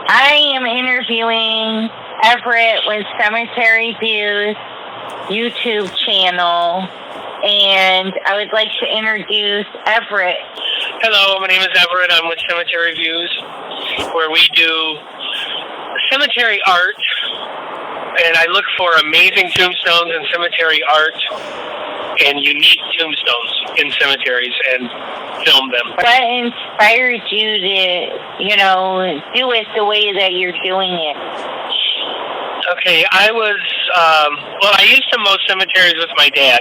I am interviewing Everett with Cemetery Views YouTube channel, and I would like to introduce Everett. Hello, my name is Everett. I'm with Cemetery Views, where we do cemetery art, and I look for amazing tombstones and cemetery art and unique tombstones in cemeteries and film them. What inspired you to, do it the way that you're doing it? Okay, I used to mow cemeteries with my dad.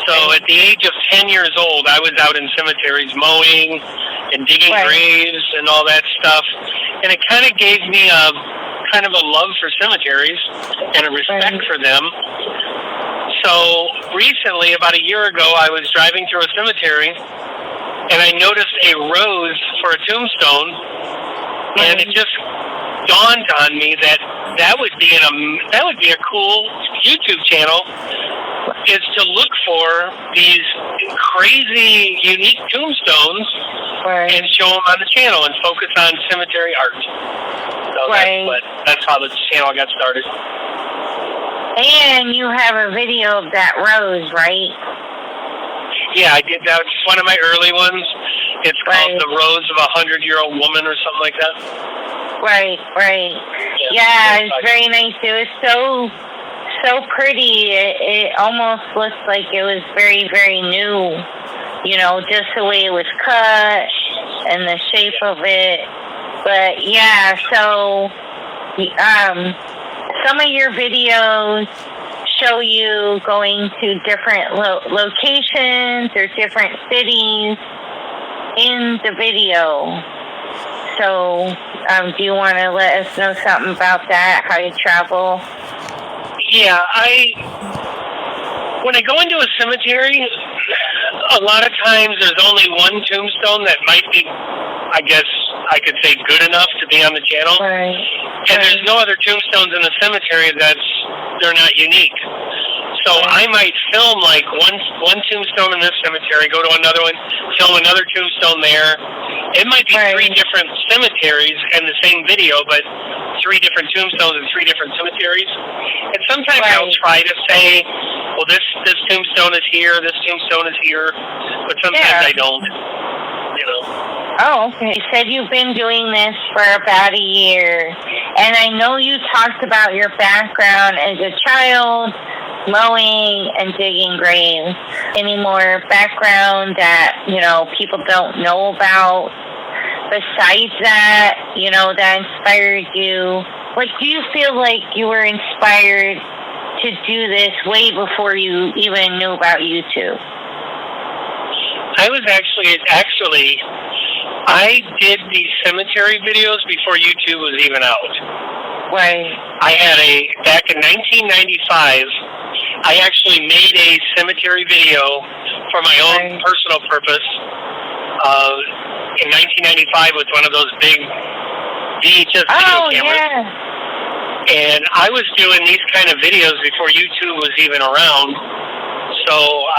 So at the age of 10 years old, I was out in cemeteries mowing and digging graves and all that stuff. And it kind of gave me a love for cemeteries and a respect for them. So recently, about a year ago, I was driving through a cemetery and I noticed a rose for a tombstone, and it just dawned on me that would be a cool YouTube channel, is to look for these crazy, unique tombstones and show them on the channel and focus on cemetery art. So that's how the channel got started. And you have a video of that rose, right? Yeah, I did that. It's one of my early ones. It's called The Rose of a 100-Year-Old Woman or something like that. Right. Yeah, it's very nice. It was so pretty. It almost looks like it was very, very new. Just the way it was cut and the shape of it. But yeah, so some of your videos show you going to different locations or different cities in the video. So do you want to let us know something about that, how you travel? Yeah, when I go into a cemetery, a lot of times there's only one tombstone that might be, I guess I could say, good enough to be on the channel. And there's no other tombstones in the cemetery they're not unique. So I might film like one tombstone in this cemetery, go to another one, film another tombstone there. It might be three different cemeteries in the same video, but three different tombstones in three different cemeteries. And sometimes I'll try to say, well, this tombstone is here, this tombstone is here, but sometimes I don't. Oh, okay. You said you've been doing this for about a year, and I know you talked about your background as a child, mowing and digging graves. Any more background that, people don't know about besides that, that inspired you? Like, do you feel like you were inspired to do this way before you even knew about YouTube? I was actually, I did these cemetery videos before YouTube was even out. I had back in 1995, I actually made a cemetery video for my own personal purpose. In 1995 with one of those big VHS video cameras. And I was doing these kind of videos before YouTube was even around. So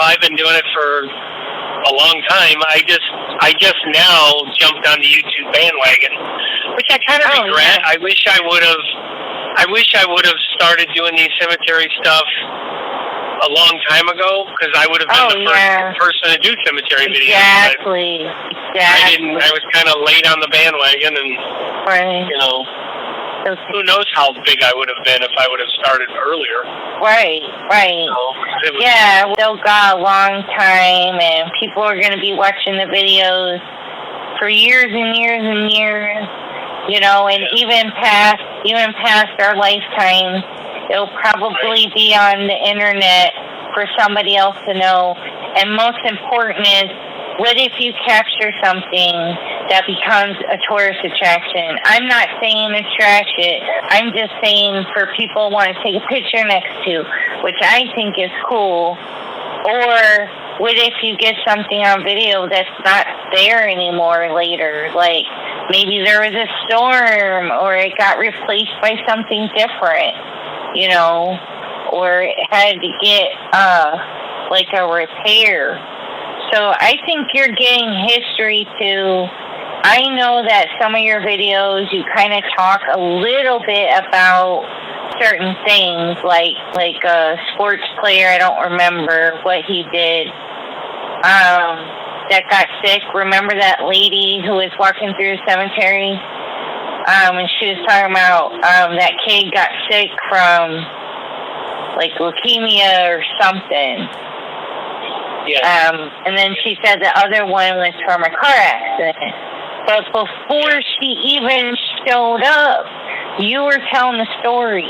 I've been doing it for a long time. I just now jumped on the YouTube bandwagon, which I kind of regret. I wish I would have started doing these cemetery stuff a long time ago, because I would have been the first person to do cemetery videos. Exactly. I was kind of late on the bandwagon, and who knows how big I would have been if I would have started earlier. We still got a long time, and people are going to be watching the videos for years and years and years. And even past our lifetime, it'll probably be on the internet for somebody else to know. And most important is, what if you capture something that becomes a tourist attraction? I'm not saying attract it. I'm just saying for people who want to take a picture next to, which I think is cool. Or what if you get something on video that's not there anymore later? Like, maybe there was a storm, or it got replaced by something different, or it had to get, a repair. So I think you're getting history too. I know that some of your videos you kind of talk a little bit about certain things, like a sports player. I don't remember what he did. That got sick. Remember that lady who was walking through the cemetery? And she was talking about that kid got sick from like leukemia or something. Yeah. And then she said the other one was from a car accident. But before she even showed up, you were telling the story.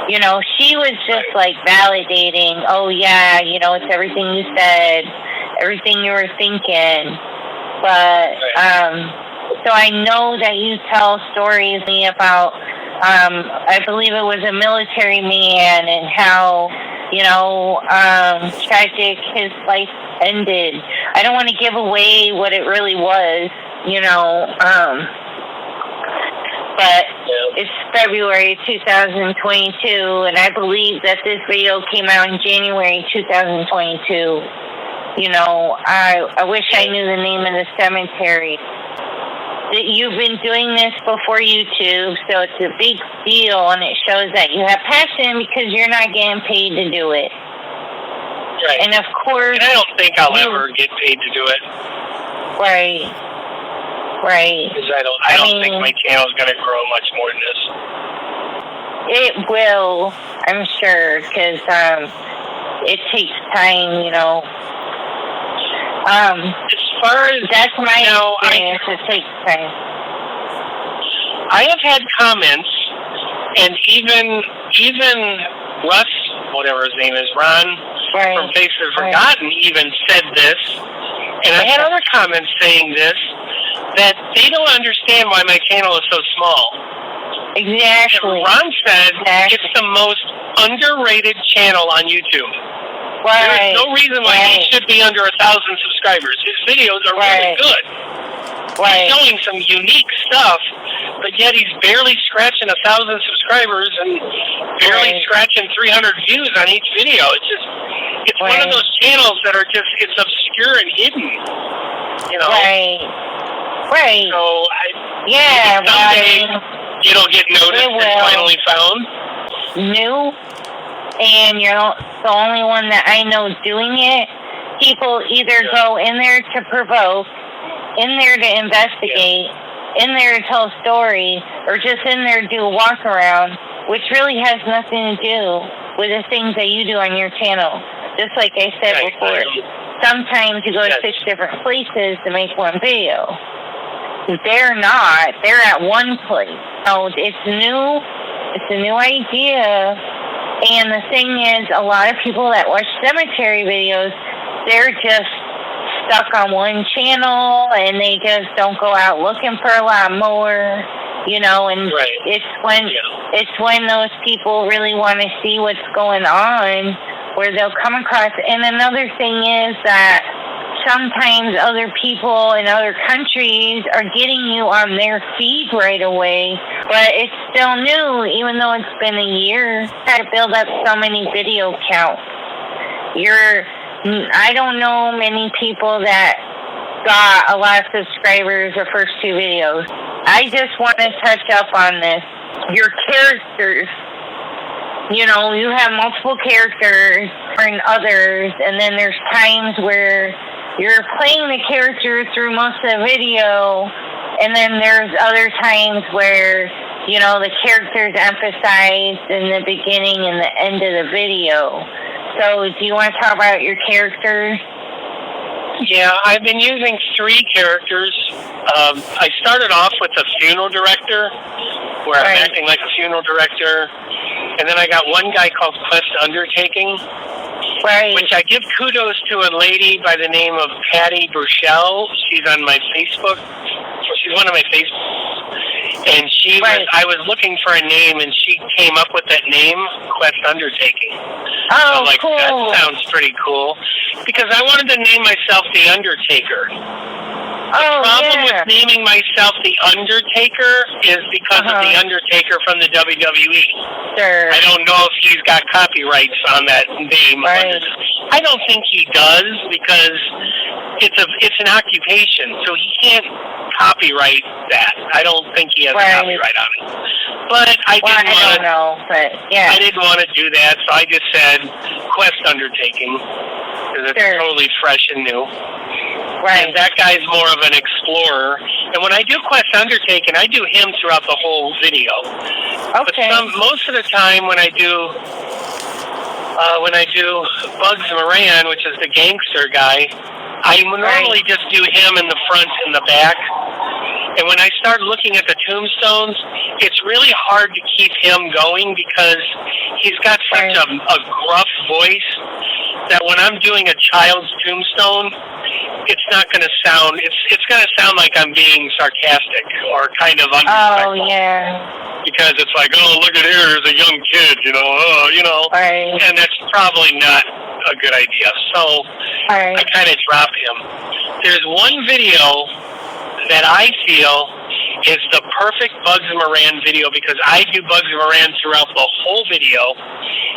You know, she was just like validating, oh yeah, you know, it's everything you said, everything you were thinking. But, so I know that you tell stories about, I believe it was a military man and how, you know, tragic his life ended. I don't want to give away what it really was, you know, but it's February 2022, and I believe that this video came out in January 2022. You know, I wish I knew the name of the cemetery. You've been doing this before YouTube, so it's a big deal, and it shows that you have passion because you're not getting paid to do it. Right. And of course, and I don't think I'll ever get paid to do it. Right. Right. Because I don't think my channel is going to grow much more than this. It will, I'm sure, because it takes time, you know. As far as that's my experience. It takes time. I have had comments, and even Russ, whatever his name is, Ron from Faces Forgotten, even said this, and I had other comments saying this, that they don't understand why my channel is so small. Exactly. And Ron said it's the most underrated channel on YouTube. Right. There's no reason why he should be under 1,000 subscribers. His videos are really good. He's showing some unique stuff, but yet he's barely scratching 1,000 subscribers and barely scratching 300 views on each video. It's one of those channels that are just, it's obscure and hidden. You know? Right. So, someday it'll get noticed and finally found. New, and you're the only one that I know doing it. People either go in there to provoke, in there to investigate, in there to tell a story, or just in there to do a walk around, which really has nothing to do with the things that you do on your channel. Just like I said before, sometimes you go to 6 different places to make one video. They're not. They're at one place. So it's new. It's a new idea. And the thing is, a lot of people that watch cemetery videos, they're just stuck on one channel, and they just don't go out looking for a lot more, you know, and it's when those people really want to see what's going on where they'll come across. And another thing is that sometimes other people in other countries are getting you on their feed right away, but it's still new, even though it's been a year. To build up so many video counts. I don't know many people that got a lot of subscribers the first 2 videos. I just want to touch up on this. Your characters. You know, you have multiple characters and others, and then there's times where you're playing the character through most of the video, and then there's other times where, you know, the character's emphasized in the beginning and the end of the video. So do you want to talk about your characters? Yeah, I've been using 3 characters. I started off with a funeral director, where I'm acting like a funeral director. And then I got one guy called Quest Undertaking, which I give kudos to a lady by the name of Patty Burchell. She's on my Facebook. She's one of my Facebook. And she was, I was looking for a name, and she came up with that name, Quest Undertaking. Oh, so, like, cool. That sounds pretty cool. Because I wanted to name myself The Undertaker. Oh, problem yeah. with naming myself The Undertaker is because of The Undertaker from the WWE. Sure. I don't know if he's got copyrights on that name. Right. I don't think he does because it's an occupation, so he can't copyright that. I don't think he has a copyright on it. But I don't know, but yeah. I didn't want to do that, so I just said Quest Undertaking because it's totally fresh and new. Right. And that guy's more of an explorer. And when I do Quest Undertaking, I do him throughout the whole video. Okay. But most of the time when I do Bugs Moran, which is the gangster guy, I normally just do him in the front and the back. And when I start looking at the tombstones, it's really hard to keep him going because he's got such a gruff voice that when I'm doing a child's tombstone, it's not going to sound, it's going to sound like I'm being sarcastic or kind of undisrespectful. Oh, yeah. Because it's like, oh, look at here, there's a young kid, Right. And that's probably not a good idea. So I kind of drop him. There's one video that I feel is the perfect Bugs Moran video because I do Bugs Moran throughout the whole video,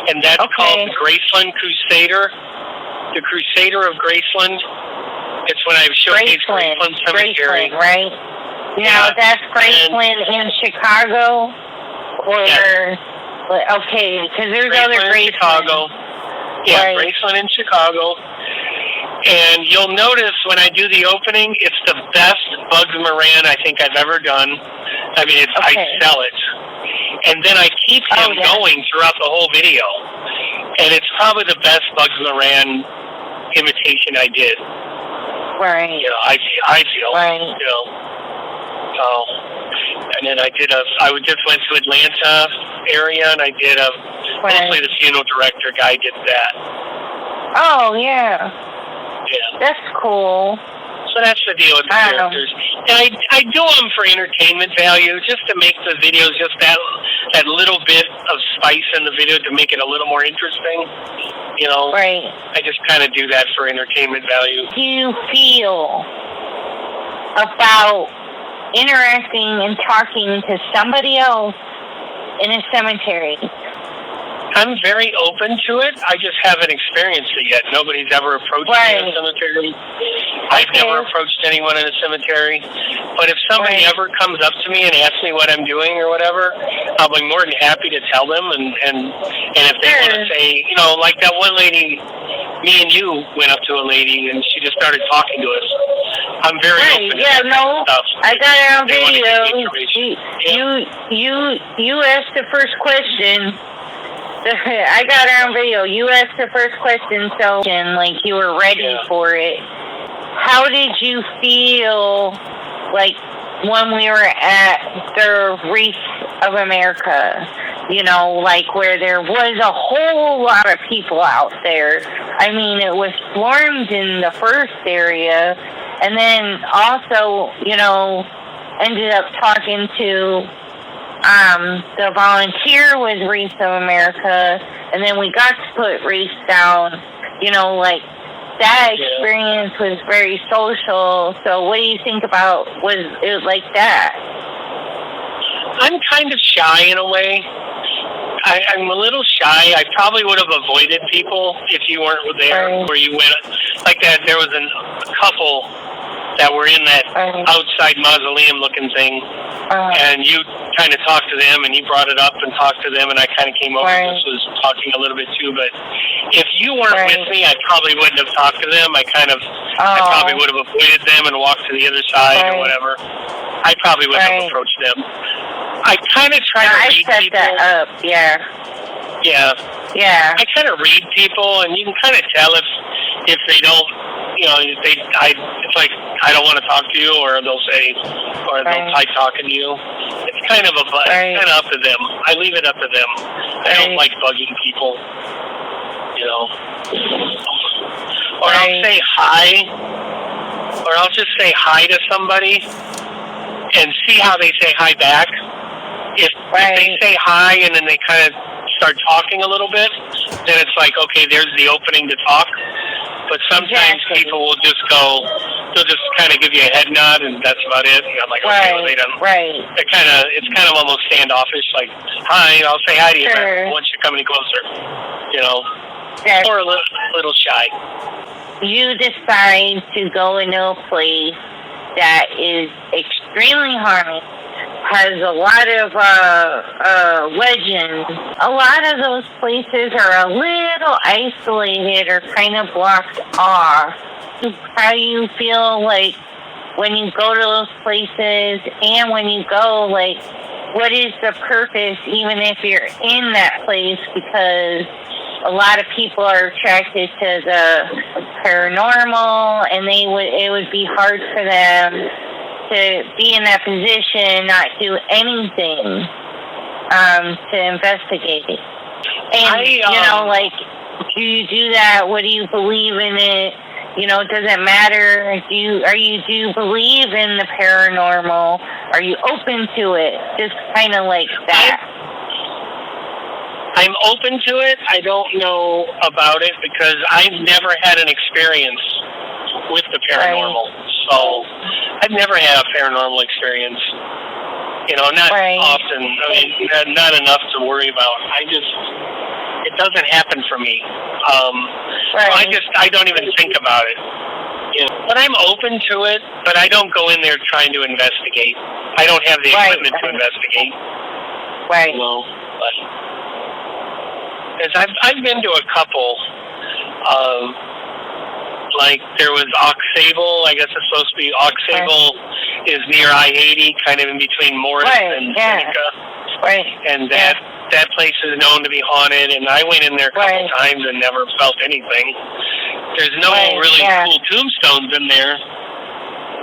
and that's called Graceland Crusader. The Crusader of Graceland. It's when I showcase Graceland Cemetery. Graceland, right? Now, that's Graceland in Chicago? Or, okay, because there's other Graceland. Chicago. Yeah, Graceland in Chicago. And you'll notice when I do the opening, it's the best Bugs Moran I think I've ever done. I mean, I sell it. And then I keep him going throughout the whole video. And it's probably the best Bugs Moran imitation I did. Right. I feel. Right. So, and then I just went to Atlanta area, and I did mostly the funeral director guy did that. Oh, yeah. Yeah. That's cool. So that's the deal with the characters. And I do them for entertainment value, just to make the videos just that little bit of spice in the video to make it a little more interesting. Right. I just kind of do that for entertainment value. Do you feel about interacting and talking to somebody else in a cemetery? I'm very open to it. I just haven't experienced it yet. Nobody's ever approached me in a cemetery. I've never approached anyone in a cemetery. But if somebody ever comes up to me and asks me what I'm doing or whatever, I'll be more than happy to tell them. And if they want to say, like that one lady, me and you went up to a lady and she just started talking to us. I'm very open to that stuff. I got it on video. You asked the first question. I got it on video. You asked the first question, so like you were ready for it. How did you feel like when we were at the Reef of America? Like where there was a whole lot of people out there. I mean, it was swarmed in the first area, and then also, ended up talking to the volunteer with Reefs of America, and then we got to put reefs down. Like that experience was very social. So what do you think about was it like that? I'm kind of shy in a way. I'm a little shy. I probably would have avoided people if you weren't there where you went. Like that, there was a couple that were in that outside mausoleum-looking thing, and you kind of talked to them, and you brought it up and talked to them, and I kind of came over and just was talking a little bit too. But if you weren't with me, I probably wouldn't have talked to them. I probably would have avoided them and walked to the other side or whatever. I probably wouldn't have approached them. I kind of try to read people. I set that up, Yeah. I kind of read people, and you can kind of tell if they don't, it's like, I don't want to talk to you, or they'll say, or they'll try talking to you. It's kind of kind of up to them. I leave it up to them. I don't like bugging people, Or I'll say hi, or I'll just say hi to somebody and see how they say hi back. If they say hi and then they kind of start talking a little bit, then it's like, okay, there's the opening to talk. But sometimes people will just go, they'll just kind of give you a head nod, and that's about it. And I'm like, okay, well, they don't. Right. It's kind of almost standoffish. Like, hi, I'll say hi to you, Sure. but once you come any closer, you know, That's, or a little shy. you decide to go into a place that is extremely haunted, has a lot of legends. A lot of those places are a little isolated or kind of blocked off. How do you feel like when you go to those places, and when you go, like, what is the purpose, even if you're in that place? Because a lot of people are attracted to the paranormal, and it would be hard for them to be in that position, not do anything to investigate. And do you do that? What do you believe in it? Does it matter? Do you believe in the paranormal? Are you open to it? Just kind of like that. I'm open to it. I don't know about it because I've never had an experience with the paranormal. Right. So I've never had a paranormal experience. Not often. I mean, not enough to worry about. It doesn't happen for me. I don't even think about it. But I'm open to it, but I don't go in there trying to investigate. I don't have the equipment to investigate. Right. But I've been to a couple. Like there was Aux Sable. I guess it's supposed to be Aux Sable is near I-80, kind of in between Morris and Seneca. Right. And that place is known to be haunted, and I went in there a couple times and never felt anything. There's no really cool tombstones in there.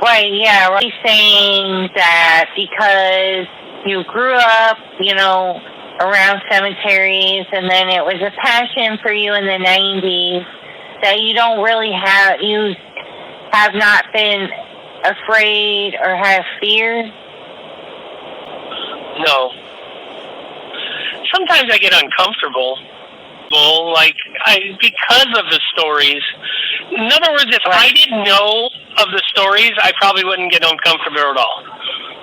Right, yeah. Right. Saying that because you grew up, around cemeteries, and then it was a passion for you in the 90s, that you have not been afraid or have fear? No. Sometimes I get uncomfortable. Well, because of the stories. In other words, if I didn't know of the stories, I probably wouldn't get uncomfortable at all.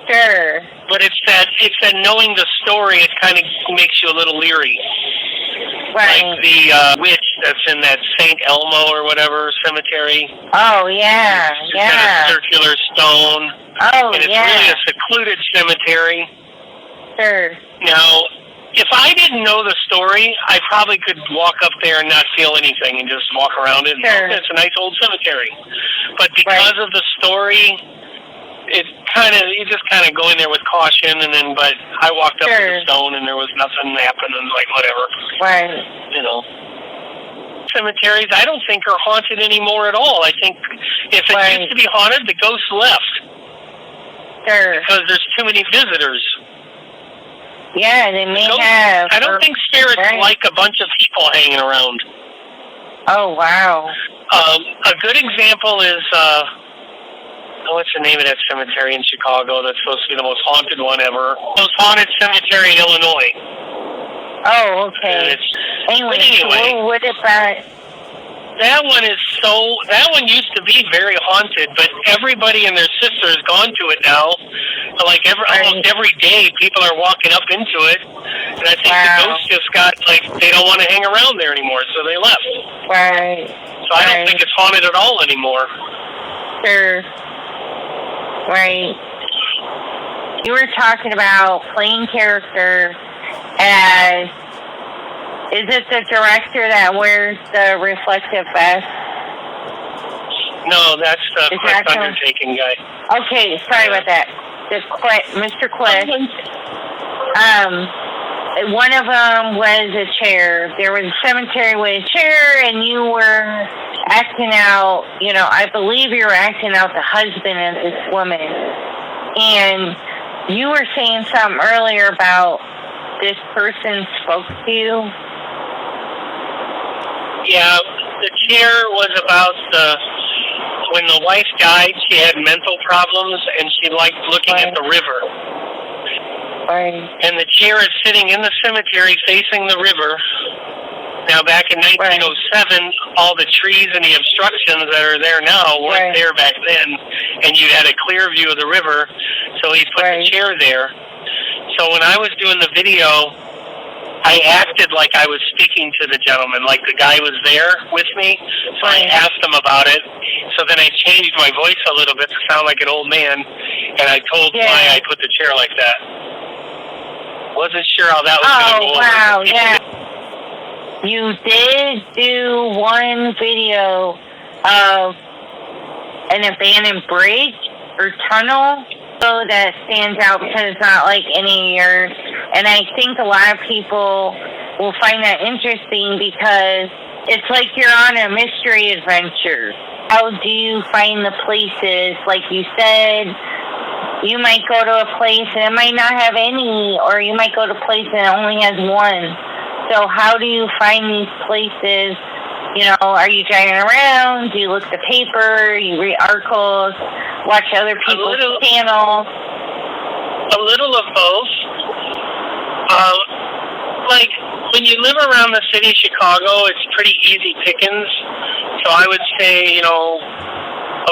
Sure. But it's that knowing the story, it kind of makes you a little leery. Right. Like the witch that's in that St. Elmo or whatever cemetery. Oh, yeah. It's got a circular stone. Oh, and it's really a secluded cemetery. Sure. Now, if I didn't know the story, I probably could walk up there and not feel anything and just walk around it. Sure. And it's a nice old cemetery. But because of the story, you just kind of go in there with caution, but I walked up to the stone and there was nothing happening, like whatever. Right. Cemeteries, I don't think are haunted anymore at all. I think if it used to be haunted, the ghosts left. Sure. Because there's too many visitors. Yeah, they may have. I don't think spirits like a bunch of people hanging around. Oh, wow. A good example is, what's the name of that cemetery in Chicago that's supposed to be the most haunted one ever? Most haunted cemetery in Illinois. Oh, okay. Anyway, what about... That one used to be very haunted, but everybody and their sister has gone to it now. Like almost every day, people are walking up into it, and I think the ghosts just got, they don't want to hang around there anymore, so they left. Right. So I don't think it's haunted at all anymore. Sure. Right. You were talking about playing character as... Is it the director that wears the reflective vest? No, that's the undertaking guy. Okay, sorry about that. Mr. Quest. One of them was a chair. There was a cemetery with a chair, and you were acting out, I believe you were acting out the husband of this woman. And you were saying something earlier about this person spoke to you. Yeah, the chair was about when the wife died, she had mental problems, and she liked looking at the river. Right. And the chair is sitting in the cemetery facing the river, Now, back in 1907, all the trees and the obstructions that are there now weren't there back then, and you had a clear view of the river, so he put the chair there. So when I was doing the video, I acted like I was speaking to the gentleman, like the guy was there with me, so I asked him about it. So then I changed my voice a little bit to sound like an old man, and I told why I put the chair like that. Wasn't sure how that was going to go over. Wow, yeah. You did do one video of an abandoned bridge or tunnel, so that stands out because it's not like any of yours. And I think a lot of people will find that interesting because it's like you're on a mystery adventure. How do you find the places? Like you said, you might go to a place and it might not have any, or you might go to a place and it only has one. So how do you find these places? You know, are you driving around? Do you look at the paper? You read articles? Watch other people's channels? A little of both. Like, when you live around the city of Chicago, it's pretty easy pickings. So I would say, you know,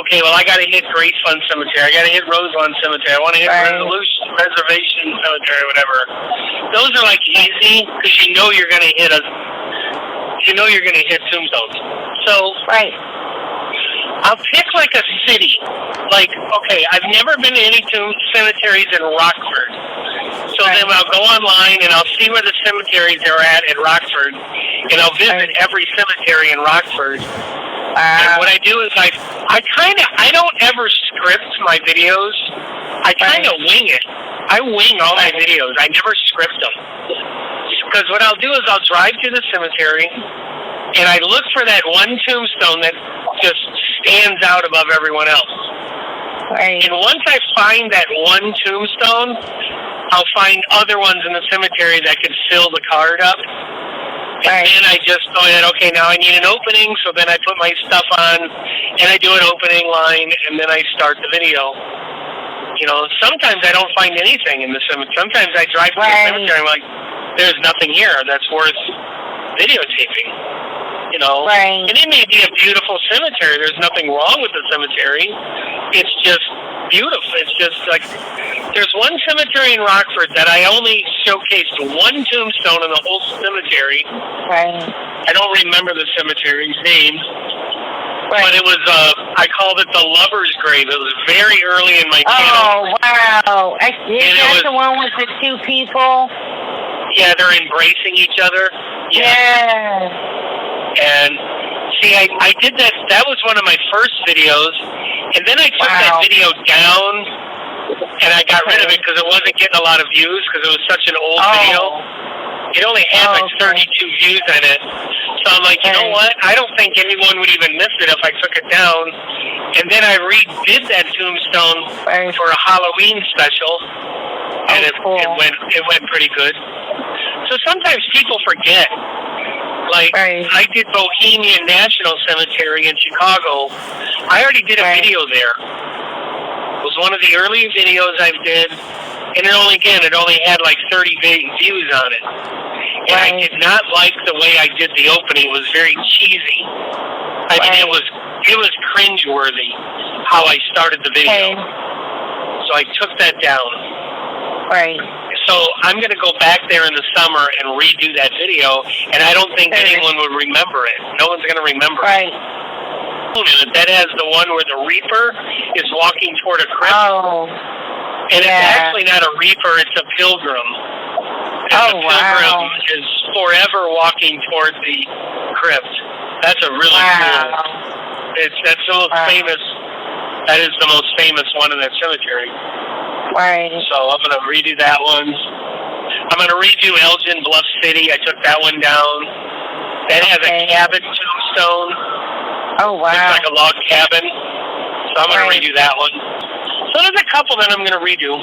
okay, well, I got to hit Graceland Cemetery. I got to hit Roselawn Cemetery. I want to hit Reservation Cemetery, whatever. Those are like easy because you know you're going to hit tombstones. So I'll pick like a city. Like, okay, I've never been to any cemeteries in Rockford. So then I'll go online and I'll see where the cemeteries are at in Rockford, and I'll visit every cemetery in Rockford. And what I do is I don't ever script my videos. I kind of wing it. I wing all my videos. I never script them. Because what I'll do is I'll drive to the cemetery, and I look for that one tombstone that just stands out above everyone else. And once I find that one tombstone, I'll find other ones in the cemetery that can fill the card up. And then I just go ahead, okay, now I need an opening, so then I put my stuff on, and I do an opening line, and then I start the video. You know, sometimes I don't find anything in the cemetery. Sometimes I drive to the cemetery, I'm like, there's nothing here that's worth videotaping. You know, and it may be a beautiful cemetery. There's nothing wrong with the cemetery. It's just beautiful. It's just like, there's one cemetery in Rockford that I only showcased one tombstone in the whole cemetery. I don't remember the cemetery's name, but it was, I called it the Lover's Grave. It was very early in my channel. Oh, wow. Is that the one with the two people? Yeah, they're embracing each other. Yeah. And see, I did that. That was one of my first videos, and then I took that video down, and I got rid of it because it wasn't getting a lot of views because it was such an old video. It only had like 32 views in it. So I'm like, you know what? I don't think anyone would even miss it if I took it down. And then I redid that tombstone for a Halloween special, and it went pretty good. So sometimes people forget. Like, I did Bohemian National Cemetery in Chicago. I already did a video there. It was one of the early videos I did, and it only had like 30 views on it. And I did not like the way I did the opening. It was very cheesy. I mean, it was cringeworthy how I started the video. So I took that down. So I'm going to go back there in the summer and redo that video, and I don't think anyone would remember it. No one's going to remember it. That has the one where the Reaper is walking toward a crypt. And it's actually not a Reaper, it's a pilgrim. And the pilgrim is forever walking toward the crypt. That's a really cool. That's the most famous. That is the most famous one in that cemetery. So I'm going to redo that one. I'm going to redo Elgin Bluff City. I took that one down. That has a cabin tombstone. It's like a log cabin. So I'm going to redo that one. So there's a couple that I'm going to redo.